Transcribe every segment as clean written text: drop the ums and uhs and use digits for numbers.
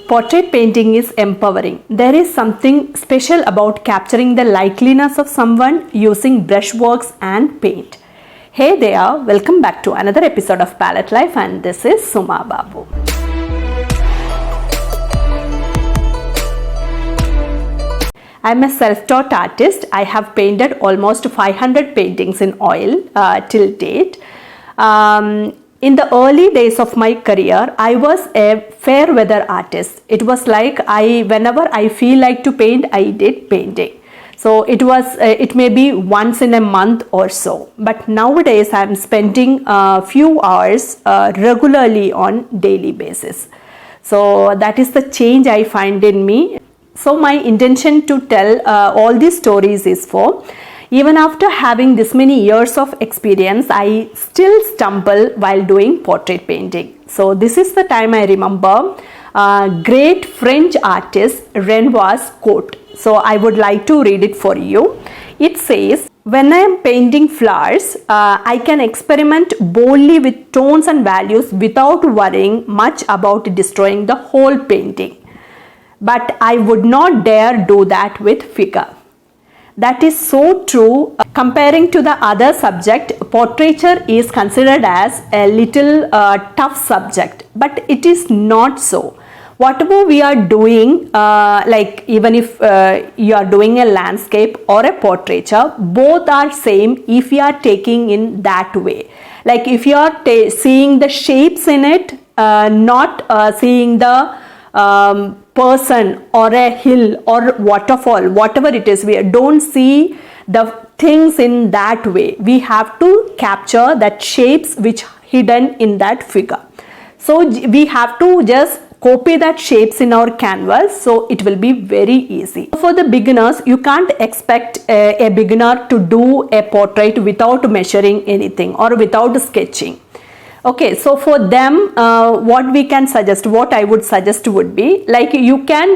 Portrait painting is empowering. There is something special about capturing the likeliness of someone using brushworks and paint. Hey there, welcome back to another episode of Palette Life, and this is SUMA BABU. I'm a self-taught artist. I have painted almost 500 paintings in oil till date. In the early days of my career, I was a fair weather artist. It was like whenever I feel like to paint, I did painting. So it may be once in a month or so. But nowadays, I'm spending a few hours regularly on daily basis. So that is the change I find in me. So my intention to tell all these stories is for, even after having this many years of experience, I still stumble while doing portrait painting. So this is the time I remember great French artist Renoir's quote. So I would like to read it for you. It says, "When I am painting flowers, I can experiment boldly with tones and values without worrying much about destroying the whole painting. But I would not dare do that with figure." That is so true. Comparing to the other subject, portraiture is considered as a little tough subject, but it is not so. Whatever we are doing, like even if you are doing a landscape or a portraiture, both are same if you are taking in that way. Like if you are seeing the shapes in it, not seeing the person or a hill or waterfall, whatever it is, we don't see the things in that way. We have to capture that shapes which hidden in that figure. So we have to just copy that shapes in our canvas, so it will be very easy. For the beginners, you can't expect a beginner to do a portrait without measuring anything or without sketching. Okay, so for them, what I would suggest would be, like, you can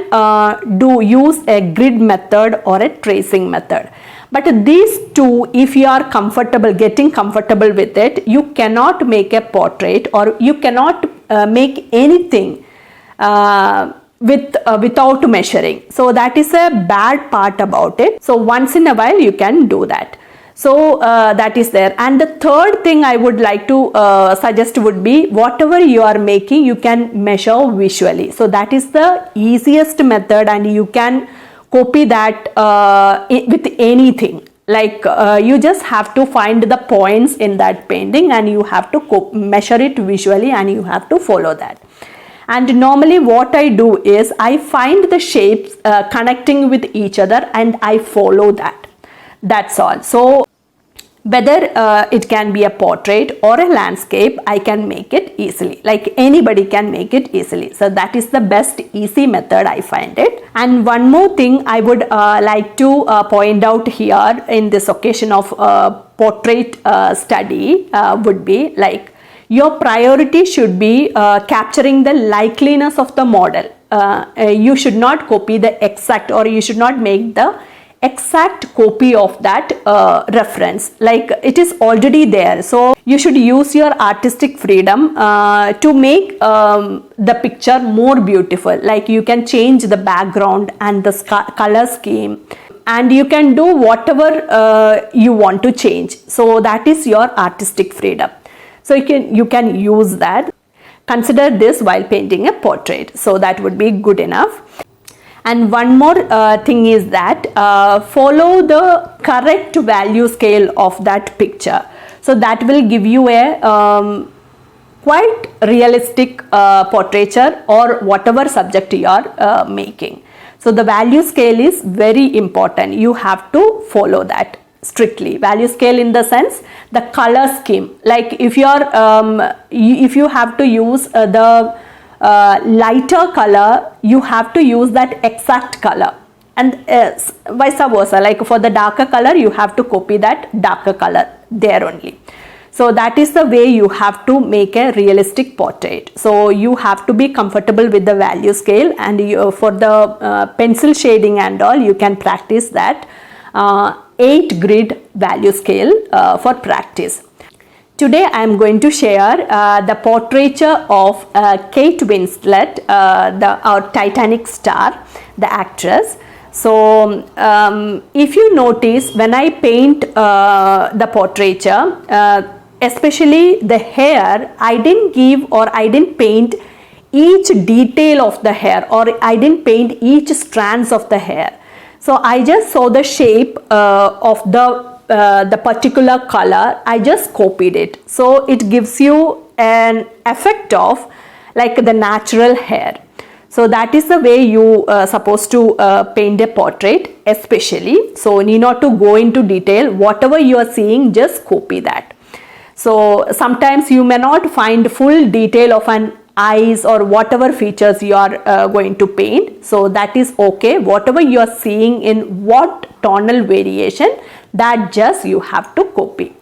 use a grid method or a tracing method. But these two, if you are getting comfortable with it, you cannot make a portrait or you cannot make anything without measuring. So that is a bad part about it. So once in a while you can do that. So that is there. And the third thing I would like to suggest would be, whatever you are making, you can measure visually. So that is the easiest method, and you can copy that with anything. Like you just have to find the points in that painting and you have to measure it visually, and you have to follow that. And normally what I do is I find the shapes connecting with each other and I follow that. That's all. So whether it can be a portrait or a landscape, I can make it easily. Like anybody can make it easily. So that is the best easy method, I find it. And one more thing I would like to point out here in this occasion of portrait study would be, like, your priority should be capturing the likeliness of the model. You should not copy the exact, or you should not make the exact copy of that reference. Like it is already there. So you should use your artistic freedom to make the picture more beautiful. Like you can change the background and the color scheme, and you can do whatever you want to change. So that is your artistic freedom. So you can use that. Consider this while painting a portrait. So that would be good enough. And one more thing is that follow the correct value scale of that picture. So that will give you a quite realistic portraiture or whatever subject you are making. So the value scale is very important. You have to follow that strictly. Value scale in the sense, the color scheme. Like if you have to use the lighter color, you have to use that exact color, and vice versa. Like for the darker color, you have to copy that darker color there only. So that is the way you have to make a realistic portrait. So you have to be comfortable with the value scale, and for the pencil shading and all, you can practice that 8 grid value scale for practice. Today I am going to share the portraiture of Kate Winslet, our Titanic star, the actress. So if you notice, when I paint the portraiture, especially the hair, I didn't give or I didn't paint each detail of the hair, or I didn't paint each strands of the hair. So I just saw the shape of the particular color. I just copied it. So it gives you an effect of like the natural hair. So that is the way you supposed to paint a portrait especially. So you need not to go into detail. Whatever you are seeing, just copy that. So sometimes you may not find full detail of an eyes or whatever features you are going to paint. So that is okay. Whatever you are seeing in what tonal variation, that just you have to copy.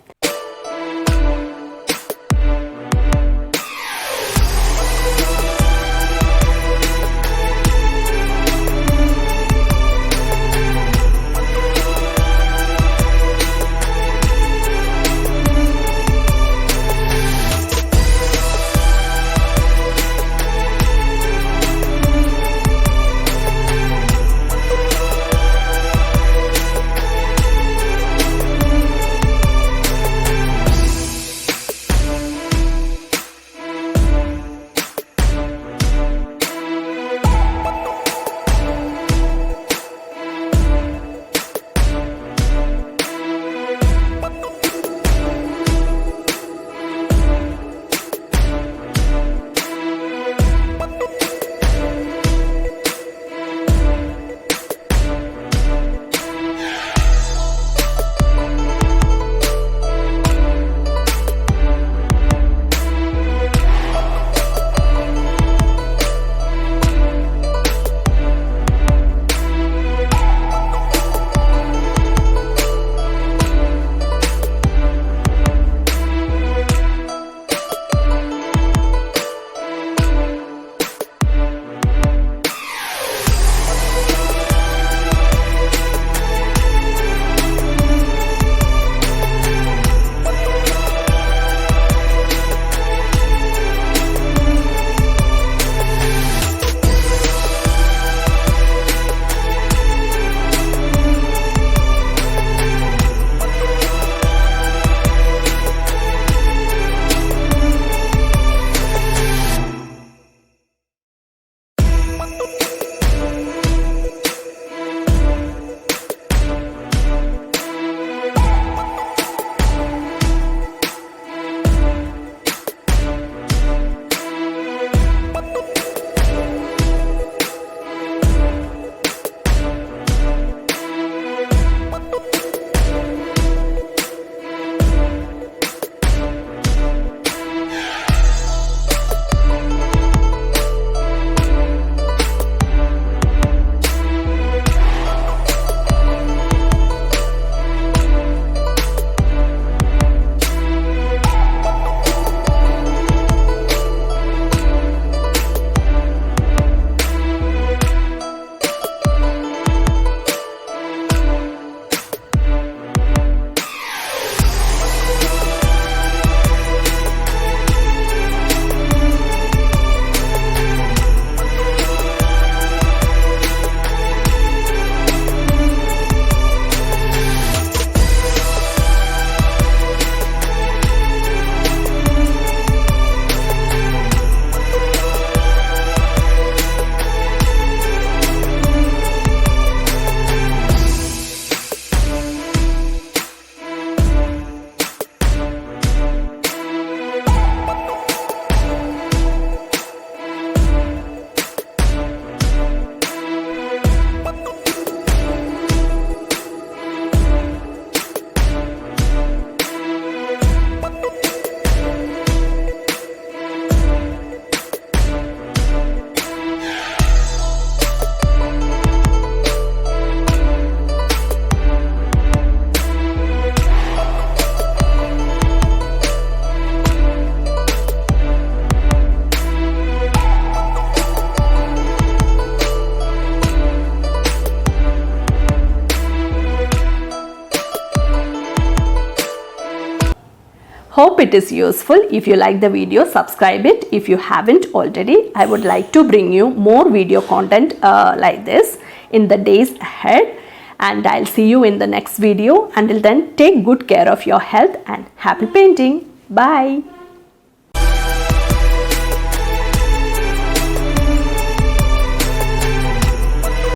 Hope it is useful. If you like the video, subscribe it. If you haven't already, I would like to bring you more video content like this in the days ahead. And I'll see you in the next video. Until then, take good care of your health and happy painting. Bye.